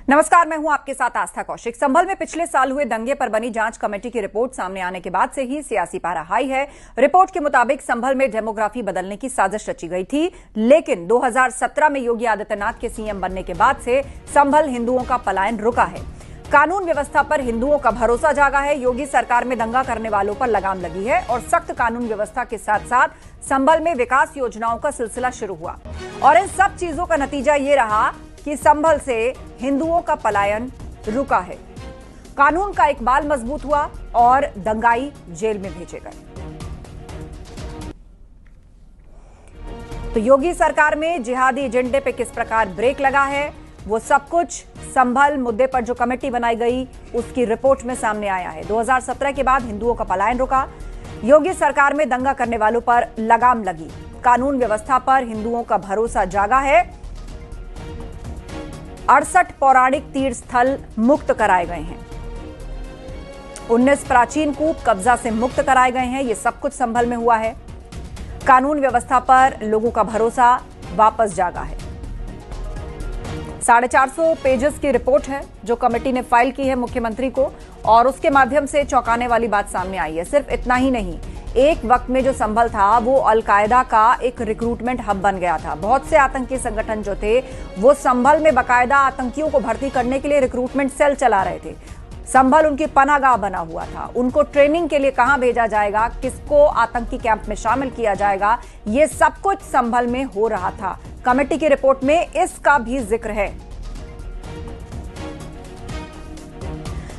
नमस्कार, मैं हूं आपके साथ आस्था कौशिक। संभल में पिछले साल हुए दंगे पर बनी जांच कमेटी की रिपोर्ट सामने आने के बाद से ही सियासी पारा हाई है। रिपोर्ट के मुताबिक संभल में डेमोग्राफी बदलने की साजिश रची गई थी, लेकिन 2017 में योगी आदित्यनाथ के सीएम बनने के बाद से संभल हिंदुओं का पलायन रुका है। कानून व्यवस्था पर हिंदुओं का भरोसा जागा है। योगी सरकार में दंगा करने वालों पर लगाम लगी है और सख्त कानून व्यवस्था के साथ साथ संभल में विकास योजनाओं का सिलसिला शुरू हुआ और इन सब चीजों का नतीजा ये रहा कि संभल से हिंदुओं का पलायन रुका है। कानून का इकबाल मजबूत हुआ और दंगाई जेल में भेजे गए। तो योगी सरकार में जिहादी एजेंडे पे किस प्रकार ब्रेक लगा है, वो सब कुछ संभल मुद्दे पर जो कमेटी बनाई गई उसकी रिपोर्ट में सामने आया है। 2017 के बाद हिंदुओं का पलायन रुका, योगी सरकार में दंगा करने वालों पर लगाम लगी, कानून व्यवस्था पर हिंदुओं का भरोसा जागा है। 68 पौराणिक तीर्थ स्थल मुक्त कराए गए हैं, 19 प्राचीन कूप कब्जा से मुक्त कराए गए हैं। ये सब कुछ संभल में हुआ है। कानून व्यवस्था पर लोगों का भरोसा वापस जागा है। 450 पेजेस की रिपोर्ट है जो कमेटी ने फाइल की है मुख्यमंत्री को, और उसके माध्यम से चौंकाने वाली बात सामने आई है। सिर्फ इतना ही नहीं, एक वक्त में जो संभल था वो अलकायदा का एक रिक्रूटमेंट हब बन गया था। बहुत से आतंकी संगठन जो थे वो संभल में बाकायदा आतंकियों को भर्ती करने के लिए रिक्रूटमेंट सेल चला रहे थे। संभल उनकी पनाहगाह बना हुआ था। उनको ट्रेनिंग के लिए कहां भेजा जाएगा, किसको आतंकी कैंप में शामिल किया जाएगा, ये सब कुछ संभल में हो रहा था। कमेटी की रिपोर्ट में इसका भी जिक्र है।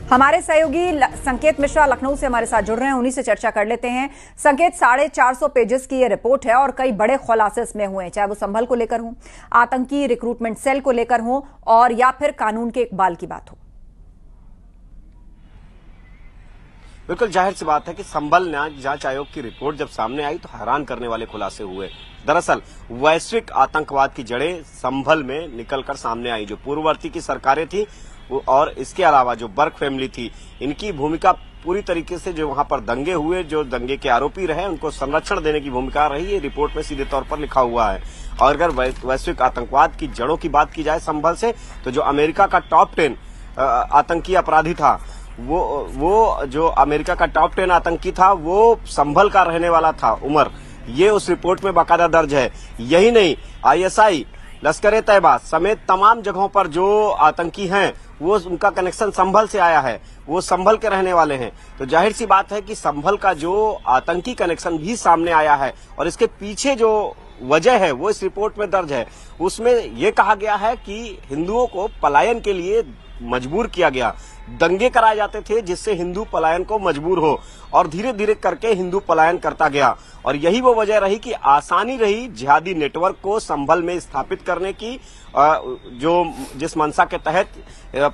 हमारे सहयोगी संकेत मिश्रा लखनऊ से हमारे साथ जुड़ रहे हैं, उन्हीं से चर्चा कर लेते हैं। संकेत, 450 पेजेस की ये रिपोर्ट है और कई बड़े खुलासे इसमें हुए हैं, चाहे वो संभल को लेकर हो, आतंकी रिक्रूटमेंट सेल को लेकर हो, और या फिर कानून के इकबाल की बात हो। बिल्कुल जाहिर सी बात है कि संभल जांच आयोग की रिपोर्ट जब सामने आई तो हैरान करने वाले खुलासे हुए। दरअसल वैश्विक आतंकवाद की जड़ें संभल में निकलकर सामने आई। जो पूर्ववर्ती की सरकारें थी और इसके अलावा जो बर्क फैमिली थी, इनकी भूमिका पूरी तरीके से, जो वहां पर दंगे हुए, जो दंगे के आरोपी रहे, उनको संरक्षण देने की भूमिका रही। ये रिपोर्ट में सीधे तौर पर लिखा हुआ है। और अगर वैश्विक आतंकवाद की जड़ों की बात की जाए संभल से, तो जो अमेरिका का टॉप 10 आतंकी अपराधी था, वो जो अमेरिका का टॉप 10 आतंकी था वो संभल का रहने वाला था, उमर। ये उस रिपोर्ट में बाकायदा दर्ज है। यही नहीं, आईएसआई, लश्कर तैयबा समेत तमाम जगहों पर जो आतंकी हैं वो उनका कनेक्शन संभल से आया है, वो संभल के रहने वाले हैं। तो जाहिर सी बात है कि संभल का जो आतंकी कनेक्शन भी सामने आया है और इसके पीछे जो वजह है वो इस रिपोर्ट में दर्ज है। उसमें ये कहा गया है कि हिंदुओं को पलायन के लिए मजबूर किया गया, दंगे कराए जाते थे जिससे हिंदू पलायन को मजबूर हो, और धीरे धीरे करके हिंदू पलायन करता गया। और यही वो वजह रही कि आसानी रही जिहादी नेटवर्क को संभल में स्थापित करने की, जिस मंशा के तहत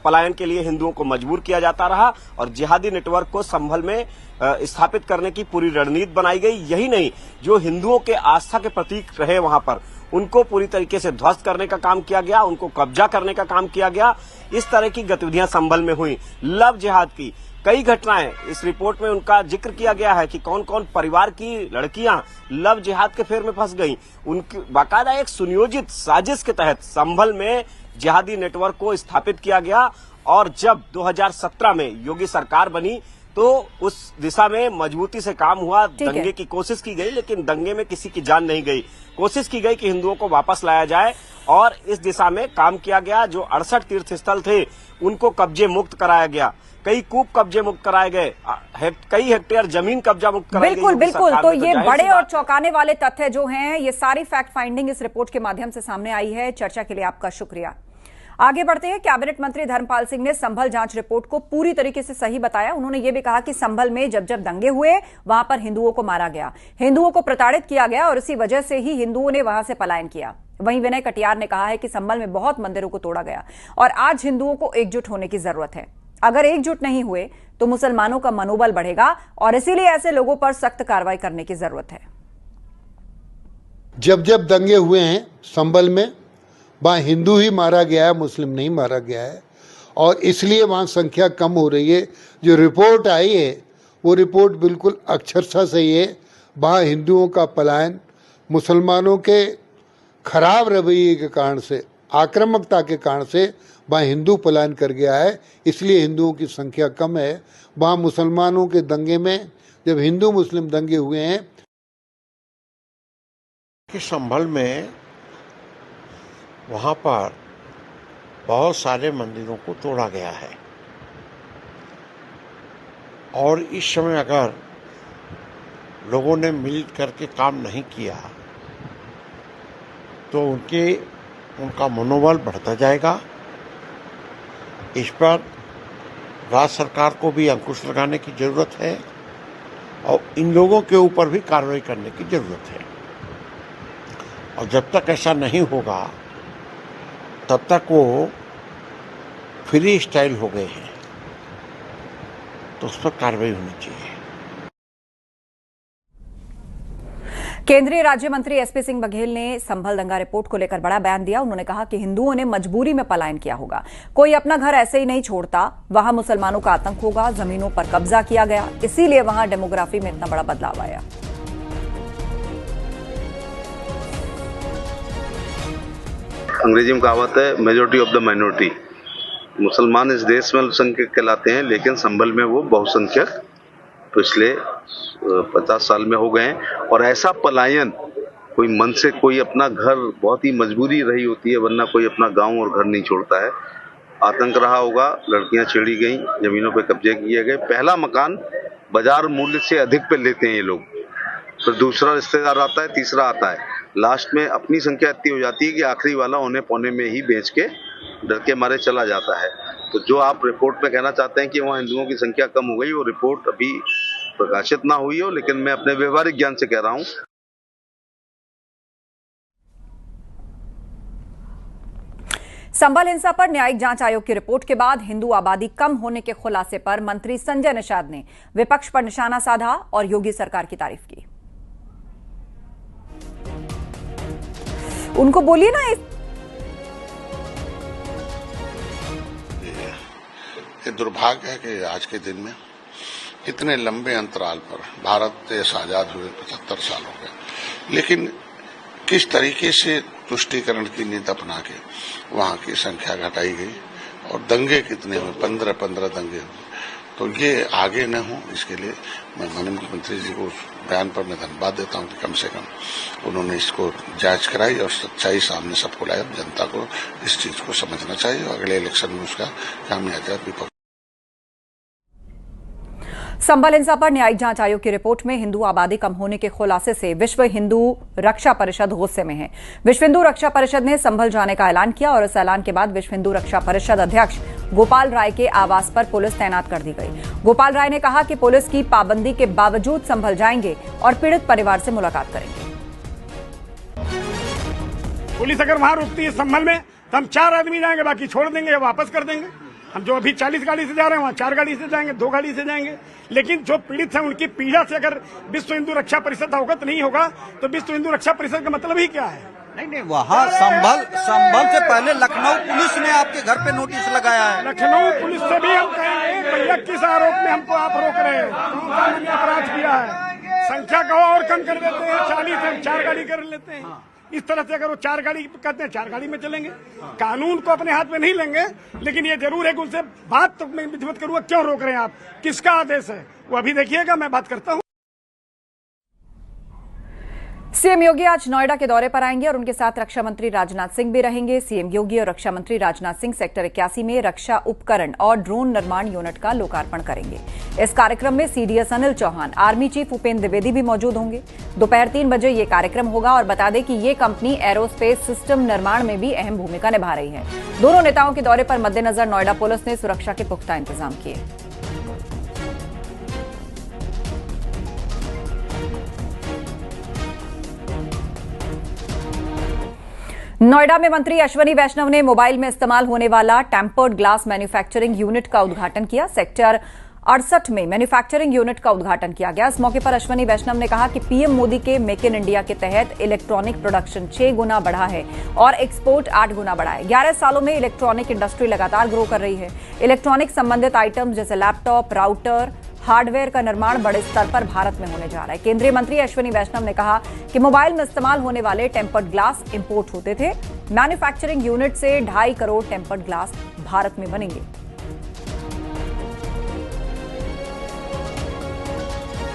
पलायन के लिए हिंदुओं को मजबूर किया जाता रहा, और जिहादी नेटवर्क को संभल में स्थापित करने की पूरी रणनीति बनाई गई। यही नहीं, जो हिंदुओं के आस्था के प्रतीक रहे वहां पर, उनको पूरी तरीके से ध्वस्त करने का काम किया गया, उनको कब्जा करने का काम किया गया। इस तरह की गतिविधियां संभल में हुई। लव जिहाद की कई घटनाएं इस रिपोर्ट में उनका जिक्र किया गया है कि कौन कौन परिवार की लड़कियां लव जिहाद के फेर में फंस गईं। उनकी बाकायदा एक सुनियोजित साजिश के तहत संभल में जिहादी नेटवर्क को स्थापित किया गया। और जब 2017 में योगी सरकार बनी तो उस दिशा में मजबूती से काम हुआ। दंगे की कोशिश की गई, लेकिन दंगे में किसी की जान नहीं गई। कोशिश की गई कि हिंदुओं को वापस लाया जाए, और इस दिशा में काम किया गया। जो 68 तीर्थ स्थल थे उनको कब्जे मुक्त कराया गया, कई कूप कब्जे मुक्त कराए गए, कई हेक्टेयर जमीन कब्जा मुक्त कराई गई। बिल्कुल बिल्कुल। तो ये बड़े और चौंकाने वाले तथ्य जो हैं, ये सारी फैक्ट फाइंडिंग इस रिपोर्ट के माध्यम से सामने आई है। चर्चा के लिए आपका शुक्रिया। आगे बढ़ते हैं। कैबिनेट मंत्री धर्मपाल सिंह ने संभल जांच रिपोर्ट को पूरी तरीके से सही बताया। उन्होंने यह भी कहा कि संभल में जब जब दंगे हुए वहां पर हिंदुओं को मारा गया, हिंदुओं को प्रताड़ित किया गया, और इसी वजह से ही हिंदुओं ने वहां से पलायन किया। वहीं विनय कटियार ने कहा है कि संभल में बहुत मंदिरों को तोड़ा गया और आज हिंदुओं को एकजुट होने की जरूरत है। अगर एकजुट नहीं हुए तो मुसलमानों का मनोबल बढ़ेगा, और इसीलिए ऐसे लोगों पर सख्त कार्रवाई करने की जरूरत है। जब जब दंगे हुए हैं संभल में, वहाँ हिंदू ही मारा गया है, मुस्लिम नहीं मारा गया है, और इसलिए वहाँ संख्या कम हो रही है। जो रिपोर्ट आई है वो रिपोर्ट बिल्कुल अक्षरशः सही है। वहाँ हिंदुओं का पलायन मुसलमानों के खराब रवैये के कारण से, आक्रामकता के कारण से वहाँ हिंदू पलायन कर गया है, इसलिए हिंदुओं की संख्या कम है। वहाँ मुसलमानों के दंगे में जब हिंदू मुस्लिम दंगे हुए हैं कि संभल में वहाँ पर बहुत सारे मंदिरों को तोड़ा गया है और इस समय अगर लोगों ने मिल करके काम नहीं किया तो उनका मनोबल बढ़ता जाएगा। इस पर राज्य सरकार को भी अंकुश लगाने की जरूरत है और इन लोगों के ऊपर भी कार्रवाई करने की जरूरत है। और जब तक ऐसा नहीं होगा तब तक वो फ्री स्टाइल हो गए हैं, तो उस पर कार्रवाई होनी चाहिए। केंद्रीय राज्य मंत्री एसपी सिंह बघेल ने संभल दंगा रिपोर्ट को लेकर बड़ा बयान दिया। उन्होंने कहा कि हिंदुओं ने मजबूरी में पलायन किया होगा, कोई अपना घर ऐसे ही नहीं छोड़ता। वहां मुसलमानों का आतंक होगा, जमीनों पर कब्जा किया गया, इसीलिए वहां डेमोग्राफी में इतना बड़ा बदलाव आया। अंग्रेजी में कहावत है मेजोरिटी ऑफ द माइनॉरिटी। मुसलमान इस देश में अल्पसंख्यक कहलाते हैं, लेकिन संभल में वो बहुसंख्यक पिछले 50 साल में हो गए हैं। और ऐसा पलायन कोई मन से, कोई अपना घर बहुत ही मजबूरी रही होती है, वरना कोई अपना गांव और घर नहीं छोड़ता है। आतंक रहा होगा, लड़कियां छेड़ी गई, जमीनों पे कब्जे किए गए, पहला मकान बाजार मूल्य से अधिक पे लेते हैं ये लोग, फिर दूसरा रिश्तेदार आता है, तीसरा आता है, लास्ट में अपनी संख्या इतनी हो जाती है कि आखिरी वाला औने पौने में ही बेच के डर के मारे चला जाता है। तो जो आप रिपोर्ट में कहना चाहते हैं कि वहाँ हिंदुओं की संख्या कम हो गई, वो रिपोर्ट अभी प्रकाशित ना हुई हो, लेकिन मैं अपने व्यवहारिक ज्ञान से कह रहा हूँ। संभल हिंसा पर न्यायिक जांच आयोग की रिपोर्ट के बाद हिंदू आबादी कम होने के खुलासे पर मंत्री संजय निषाद ने विपक्ष पर निशाना साधा और योगी सरकार की तारीफ की। उनको बोलिए ना, ये दुर्भाग्य है कि आज के दिन में इतने लंबे अंतराल पर भारत देश आजाद हुए 75 साल हो गए, लेकिन किस तरीके से तुष्टीकरण की नीति अपना के वहां की संख्या घटाई गई और दंगे कितने हुए, 15 दंगे हुए। तो ये आगे न हो, इसके लिए मैं माननीय मुख्यमंत्री जी को उस बयान पर मैं धन्यवाद देता हूं कि कम से कम उन्होंने इसको जांच कराई और सच्चाई सामने सबको लाया। जनता को इस चीज को समझना चाहिए और अगले इलेक्शन में उसका कामयाब विपक्ष। संभल हिंसा पर न्यायिक जांच आयोग की रिपोर्ट में हिंदू आबादी कम होने के खुलासे से विश्व हिंदू रक्षा परिषद गुस्से में है। विश्व हिंदू रक्षा परिषद ने संभल जाने का ऐलान किया और इस ऐलान के बाद विश्व हिंदू रक्षा परिषद अध्यक्ष गोपाल राय के आवास पर पुलिस तैनात कर दी गई। गोपाल राय ने कहा कि पुलिस की पाबंदी के बावजूद संभल जाएंगे और पीड़ित परिवार से मुलाकात करेंगे। पुलिस अगर वहां रुकती है संभल में तो हम 4 आदमी जाएंगे, बाकी छोड़ देंगे या वापस कर देंगे। हम जो अभी 40 गाड़ी से जा रहे हैं वहाँ 4 गाड़ी से जाएंगे, 2 गाड़ी से जाएंगे। लेकिन जो पीड़ित हैं उनकी पीड़ा से अगर विश्व हिंदू रक्षा परिषद अवगत नहीं होगा तो विश्व हिंदू रक्षा परिषद का मतलब ही क्या है? नहीं, वहाँ संभल से पहले लखनऊ पुलिस ने आपके घर पे नोटिस लगाया है। लखनऊ पुलिस से भी हम कहेंगे भैया किस आरोप में हमको आप रोक रहे हैं, कौन सा अपराध किया है? संख्या को और कम कर देते हैं, 40 हम 4 गाड़ी कर लेते हैं। इस तरह से अगर वो 4 गाड़ी कहते हैं 4 गाड़ी में चलेंगे। कानून को अपने हाथ में नहीं लेंगे, लेकिन ये जरूर है कि उनसे बात तो मैं मत करूंगा, क्यों रोक रहे हैं आप, किसका आदेश है वो अभी देखिएगा, मैं बात करता हूं। सीएम योगी आज नोएडा के दौरे पर आएंगे और उनके साथ रक्षा मंत्री राजनाथ सिंह भी रहेंगे। सीएम योगी और रक्षा मंत्री राजनाथ सिंह सेक्टर 81 में रक्षा उपकरण और ड्रोन निर्माण यूनिट का लोकार्पण करेंगे। इस कार्यक्रम में CDS Anil Chauhan, army chief Upendra Dwivedi भी मौजूद होंगे। दोपहर 3 बजे ये कार्यक्रम होगा और बता दें कि ये कंपनी एरोस्पेस सिस्टम निर्माण में भी अहम भूमिका निभा रही है। दोनों नेताओं के दौरे पर मद्देनजर नोएडा पुलिस ने सुरक्षा के पुख्ता इंतजाम किए। नोएडा में मंत्री अश्वनी वैष्णव ने मोबाइल में इस्तेमाल होने वाला टेम्पर्ड ग्लास मैन्युफैक्चरिंग यूनिट का उद्घाटन किया। सेक्टर 68 में मैन्युफैक्चरिंग यूनिट का उद्घाटन किया गया। इस मौके पर अश्वनी वैष्णव ने कहा कि पीएम मोदी के मेक इन इंडिया के तहत इलेक्ट्रॉनिक प्रोडक्शन 6 गुना बढ़ा है और एक्सपोर्ट 8 गुना बढ़ा है। 11 सालों में इलेक्ट्रॉनिक इंडस्ट्री लगातार ग्रो कर रही है। इलेक्ट्रॉनिक संबंधित आइटम जैसे लैपटॉप, राउटर, हार्डवेयर का निर्माण बड़े स्तर पर भारत में होने जा रहा है। केंद्रीय मंत्री अश्वनी वैष्णव ने कहा कि मोबाइल में इस्तेमाल होने वाले टेम्पर्ड ग्लास इंपोर्ट होते थे। मैन्युफैक्चरिंग यूनिट से 2.5 करोड़ टेम्पर्ड ग्लास भारत में बनेंगे।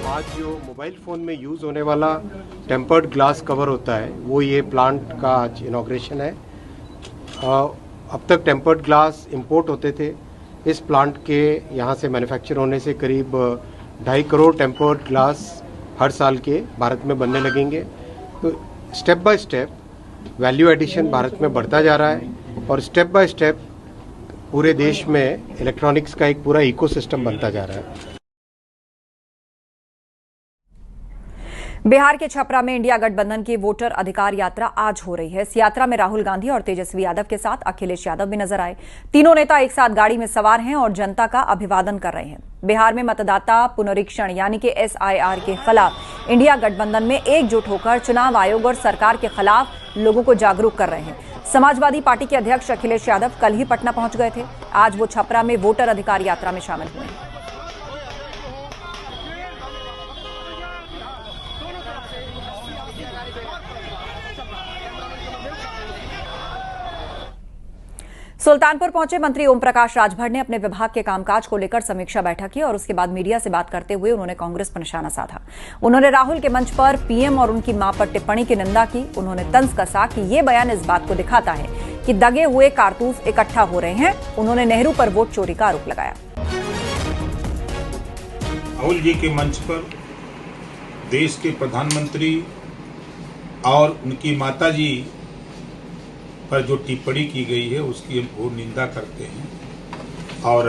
आज जो मोबाइल फ़ोन में यूज़ होने वाला टेम्पर्ड ग्लास कवर होता है वो ये प्लांट का आज इनॉग्रेशन है। अब तक टेम्पर्ड ग्लास इंपोर्ट होते थे। इस प्लांट के यहाँ से मैन्युफैक्चर होने से करीब 2.5 करोड़ टेम्पर्ड ग्लास हर साल के भारत में बनने लगेंगे। तो step by step value addition Bharat में बढ़ता जा रहा है और स्टेप बाय स्टेप पूरे देश में इलेक्ट्रॉनिक्स का एक पूरा इकोसिस्टम बनता जा रहा है। बिहार के छपरा में इंडिया गठबंधन की वोटर अधिकार यात्रा आज हो रही है। इस यात्रा में राहुल गांधी और तेजस्वी यादव के साथ अखिलेश यादव भी नजर आए। तीनों नेता एक साथ गाड़ी में सवार हैं और जनता का अभिवादन कर रहे हैं। बिहार में मतदाता पुनरीक्षण यानी कि SIR के खिलाफ इंडिया गठबंधन में एकजुट होकर चुनाव आयोग और सरकार के खिलाफ लोगों को जागरूक कर रहे हैं। समाजवादी पार्टी के अध्यक्ष अखिलेश यादव कल ही पटना पहुंच गए थे। आज वो छपरा में वोटर अधिकार यात्रा में शामिल हुए हैं। सुल्तानपुर पहुंचे मंत्री ओम प्रकाश राजभर ने अपने विभाग के कामकाज को लेकर समीक्षा बैठक की और उसके बाद मीडिया से बात करते हुए उन्होंने कांग्रेस पर निशाना साधा। उन्होंने राहुल के मंच पर पीएम और उनकी मां पर टिप्पणी की निंदा की। उन्होंने तंज कसा कि ये बयान इस बात को दिखाता है कि दगे हुए कारतूस इकट्ठा हो रहे हैं। उन्होंने नेहरू पर वोट चोरी का आरोप लगाया। राहुल जी के मंच पर देश के प्रधानमंत्री और उनकी माताजी पर जो टिप्पणी की गई है उसकी हम घोर निंदा करते हैं और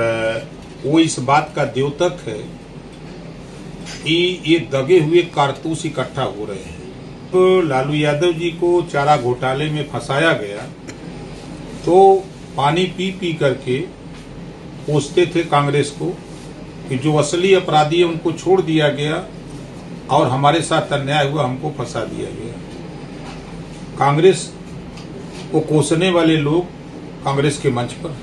वो इस बात का द्योतक है कि ये दगे हुए कारतूस इकट्ठा हो रहे हैं। तो लालू यादव जी को चारा घोटाले में फंसाया गया तो पानी पी पी करके पूछते थे कांग्रेस को कि जो असली अपराधी है उनको छोड़ दिया गया और हमारे साथ अन्याय हुआ, हमको फंसा दिया गया। कांग्रेस को कोसने वाले लोग कांग्रेस के मंच पर।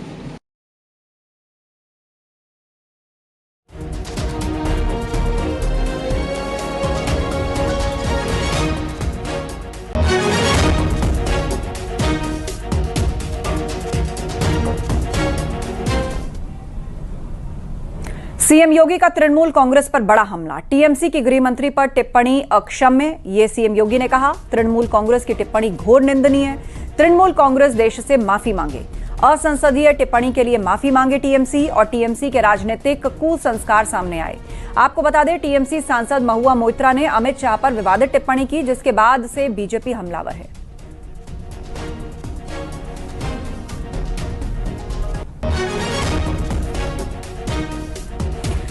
सीएम योगी का तृणमूल कांग्रेस पर बड़ा हमला। टीएमसी की गृह मंत्री पर टिप्पणी अक्षम्य, ये सीएम योगी ने कहा। तृणमूल कांग्रेस की टिप्पणी घोर निंदनीय है। तृणमूल कांग्रेस देश से माफी मांगे। असंसदीय टिप्पणी के लिए माफी मांगे टीएमसी और टीएमसी के राजनीतिक कुसंस्कार सामने आए। आपको बता दें टीएमसी सांसद महुआ मोइत्रा ने अमित शाह पर विवादित टिप्पणी की जिसके बाद से बीजेपी हमलावर है।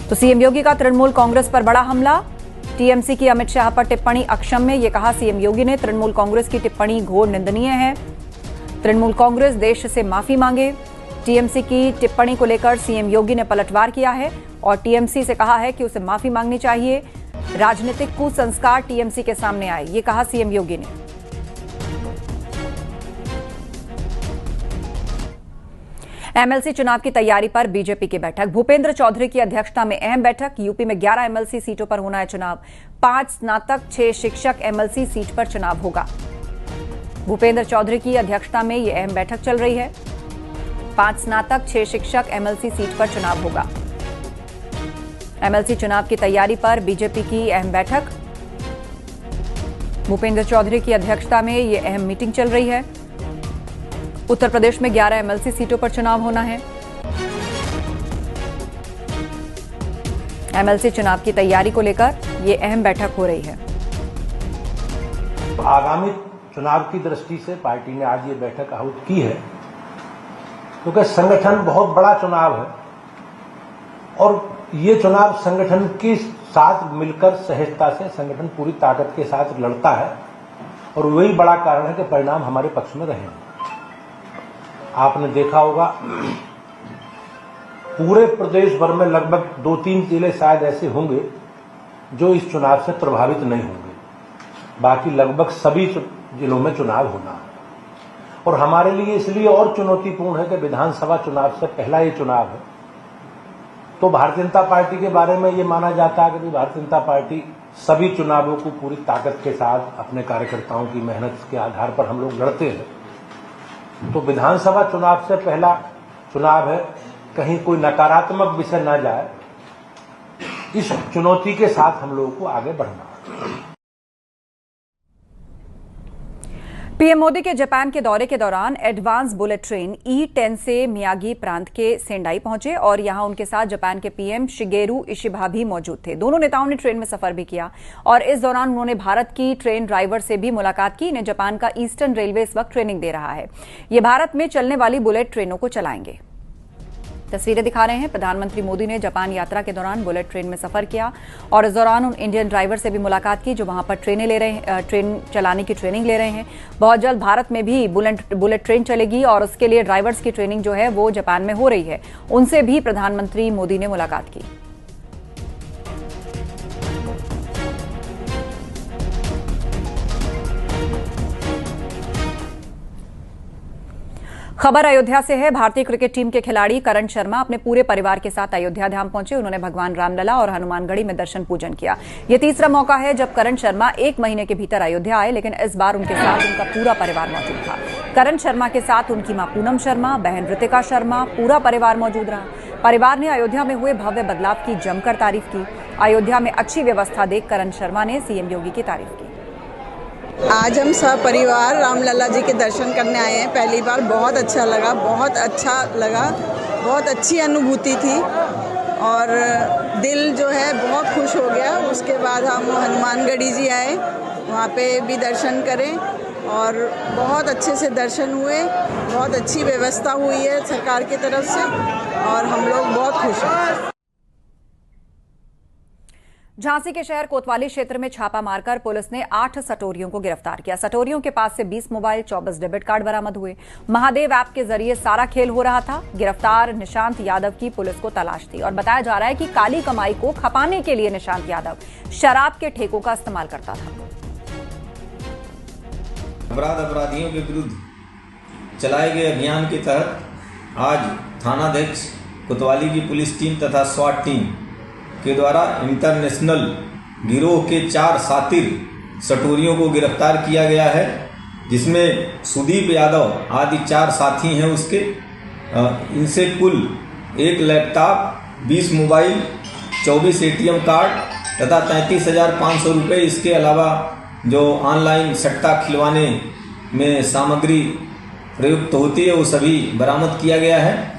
तो सीएम योगी का तृणमूल कांग्रेस पर बड़ा हमला। टीएमसी की अमित शाह पर टिप्पणी अक्षम्य, ये कहा सीएम योगी ने। तृणमूल कांग्रेस की टिप्पणी घोर निंदनीय है। तृणमूल कांग्रेस देश से माफी मांगे। टीएमसी की टिप्पणी को लेकर सीएम योगी ने पलटवार किया है और टीएमसी से कहा है कि उसे माफी मांगनी चाहिए। राजनीतिक कुसंस्कार टीएमसी के सामने आए, ये कहा सीएम योगी ने। एमएलसी चुनाव की तैयारी पर बीजेपी की बैठक। भूपेंद्र चौधरी की अध्यक्षता में अहम बैठक। यूपी में 11 एमएलसी सीटों पर होना है चुनाव। 5 स्नातक 6 शिक्षक एमएलसी सीट पर चुनाव होगा। भूपेंद्र चौधरी की अध्यक्षता में यह अहम बैठक चल रही है। 5 स्नातक 6 शिक्षक एमएलसी सीट पर चुनाव होगा। एमएलसी चुनाव की तैयारी पर बीजेपी की अहम बैठक। भूपेंद्र चौधरी की अध्यक्षता में यह अहम मीटिंग चल रही है। उत्तर प्रदेश में 11 एमएलसी सीटों पर चुनाव होना है। एमएलसी चुनाव की तैयारी को लेकर यह अहम बैठक हो रही है। आगामी चुनाव की दृष्टि से पार्टी ने आज ये बैठक आहूत की है क्योंकि संगठन बहुत बड़ा चुनाव है और ये चुनाव संगठन के साथ मिलकर सहजता से संगठन पूरी ताकत के साथ लड़ता है और वही बड़ा कारण है कि परिणाम हमारे पक्ष में रहे। आपने देखा होगा पूरे प्रदेश भर में लगभग 2-3 जिले शायद ऐसे होंगे जो इस चुनाव से प्रभावित नहीं होंगे, बाकी लगभग सभी जिलों में चुनाव होना है। और हमारे लिए इसलिए और चुनौतीपूर्ण है कि विधानसभा चुनाव से पहला ये चुनाव है। तो भारतीय जनता पार्टी के बारे में ये माना जाता है कि भारतीय जनता पार्टी सभी चुनावों को पूरी ताकत के साथ अपने कार्यकर्ताओं की मेहनत के आधार पर हम लोग लड़ते हैं। तो विधानसभा चुनाव से पहला चुनाव है, कहीं कोई नकारात्मक विषय ना जाए, इस चुनौती के साथ हम लोगों को आगे बढ़ना है। पीएम मोदी के जापान के दौरे के दौरान एडवांस बुलेट ट्रेन E10 से मियागी प्रांत के सेंडाई पहुंचे और यहां उनके साथ जापान के पीएम शिगेरू इशिबा भी मौजूद थे। दोनों नेताओं ने ट्रेन में सफर भी किया और इस दौरान उन्होंने भारत की ट्रेन ड्राइवर से भी मुलाकात की। इन्हें जापान का ईस्टर्न रेलवे इस वक्त ट्रेनिंग दे रहा है। ये भारत में चलने वाली बुलेट ट्रेनों को चलाएंगे। तस्वीरें दिखा रहे हैं। प्रधानमंत्री मोदी ने जापान यात्रा के दौरान बुलेट ट्रेन में सफर किया और इस दौरान उन इंडियन ड्राइवर से भी मुलाकात की जो वहां पर ट्रेन चलाने की ट्रेनिंग ले रहे हैं। बहुत जल्द भारत में भी बुलेट ट्रेन चलेगी और उसके लिए ड्राइवर्स की ट्रेनिंग जो है वो जापान में हो रही है। उनसे भी प्रधानमंत्री मोदी ने मुलाकात की। खबर अयोध्या से है। भारतीय क्रिकेट टीम के खिलाड़ी करण शर्मा अपने पूरे परिवार के साथ अयोध्या धाम पहुंचे। उन्होंने भगवान रामलला और हनुमानगढ़ी में दर्शन पूजन किया। यह तीसरा मौका है जब करण शर्मा 1 महीने के भीतर अयोध्या आए, लेकिन इस बार उनके साथ उनका पूरा परिवार मौजूद था। करण शर्मा के साथ उनकी मां पूनम शर्मा, बहन ऋतिका शर्मा, पूरा परिवार मौजूद रहा। परिवार ने अयोध्या में हुए भव्य बदलाव की जमकर तारीफ की। अयोध्या में अच्छी व्यवस्था देख करण शर्मा ने सीएम योगी की तारीफ की। आज हम सब परिवार रामलला जी के दर्शन करने आए हैं। पहली बार बहुत अच्छा लगा, बहुत अच्छी अनुभूति थी और दिल जो है बहुत खुश हो गया। उसके बाद हम हनुमानगढ़ी जी आए, वहाँ पे भी दर्शन करें और बहुत अच्छे से दर्शन हुए। बहुत अच्छी व्यवस्था हुई है सरकार की तरफ से और हम लोग बहुत खुश हैं। झांसी के शहर कोतवाली क्षेत्र में छापा मारकर पुलिस ने 8 सटोरियों को गिरफ्तार किया। सटोरियों के पास से 20 मोबाइल, 24 डेबिट कार्ड बरामद हुए। महादेव ऐप के जरिए सारा खेल हो रहा था। गिरफ्तार निशांत यादव की पुलिस को तलाश थी और बताया जा रहा है कि काली कमाई को खपाने के लिए निशांत यादव शराब के ठेकों का इस्तेमाल करता था। अपराधियों के विरुद्ध चलाए गए अभियान के तहत आज थानाध्यक्ष कोतवाली की पुलिस टीम तथा स्वाट टीम के द्वारा इंटरनेशनल गिरोह के 4 सातिर सटोरियों को गिरफ्तार किया गया है, जिसमें सुदीप यादव आदि 4 साथी हैं उसके। इनसे कुल 1 लैपटॉप, 20 मोबाइल, 24 ATM कार्ड तथा 33,500 रुपये, इसके अलावा जो ऑनलाइन सट्टा खिलवाने में सामग्री प्रयुक्त होती है वो सभी बरामद किया गया है।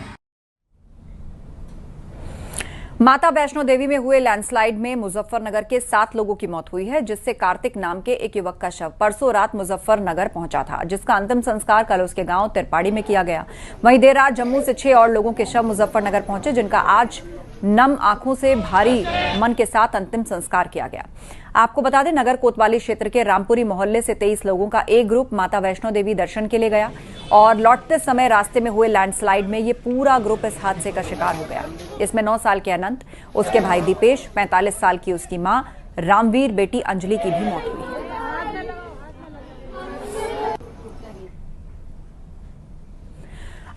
माता वैष्णो देवी में हुए लैंडस्लाइड में मुजफ्फरनगर के 7 लोगों की मौत हुई है, जिससे कार्तिक नाम के एक युवक का शव परसों रात मुजफ्फरनगर पहुंचा था, जिसका अंतिम संस्कार कल उसके गांव तिरपाड़ी में किया गया। वहीं देर रात जम्मू से 6 और लोगों के शव मुजफ्फरनगर पहुंचे, जिनका आज नम आंखों से भारी मन के साथ अंतिम संस्कार किया गया। आपको बता दें, नगर कोतवाली क्षेत्र के रामपुरी मोहल्ले से 23 लोगों का एक ग्रुप माता वैष्णो देवी दर्शन के लिए गया और लौटते समय रास्ते में हुए लैंडस्लाइड में ये पूरा ग्रुप इस हादसे का शिकार हो गया। इसमें 9 साल के अनंत, उसके भाई दीपेश, 45 साल की उसकी मां रामवीर, बेटी अंजलि की भी मौत हुई है।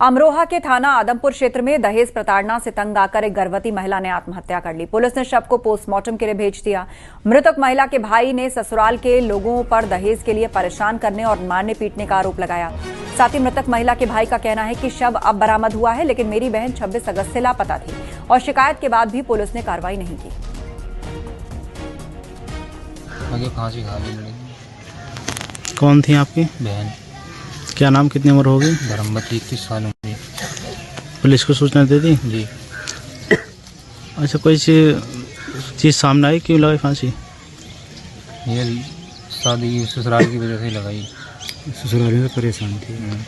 अमरोहा के थाना आदमपुर क्षेत्र में दहेज प्रताड़ना से तंग आकर एक गर्भवती महिला ने आत्महत्या कर ली। पुलिस ने शव को पोस्टमार्टम के लिए भेज दिया। मृतक महिला के भाई ने ससुराल के लोगों पर दहेज के लिए परेशान करने और मारने पीटने का आरोप लगाया। साथ ही मृतक महिला के भाई का कहना है कि शव अब बरामद हुआ है, लेकिन मेरी बहन 26 अगस्त से लापता थी और शिकायत के बाद भी पुलिस ने कार्रवाई नहीं की। कौन थी आपकी बहन? क्या नाम, कितनी उम्र होगी? बरम्बत 31 साल उम्र। पुलिस को सूचना दे दी? जी। अच्छा, कोई चीज सामने आई, क्यों लगाई फांसी? ये शादी ससुराल की वजह से लगाई। ससुराल में परेशान थी।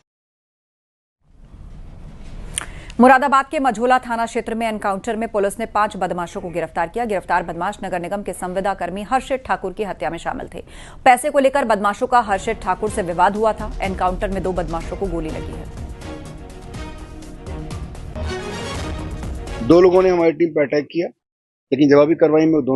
मुरादाबाद के मझोला थाना क्षेत्र में एनकाउंटर में पुलिस ने 5 बदमाशों को गिरफ्तार किया। गिरफ्तार बदमाश नगर निगम के संविदा कर्मी हर्षित ठाकुर की हत्या में शामिल थे। पैसे को लेकर बदमाशों का हर्षित ठाकुर से विवाद हुआ था। एनकाउंटर में 2 बदमाशों को गोली लगी है। 2 लोगों ने हमारी टीम पर अटैक किया, लेकिन जवाबी कार्रवाई में दोनों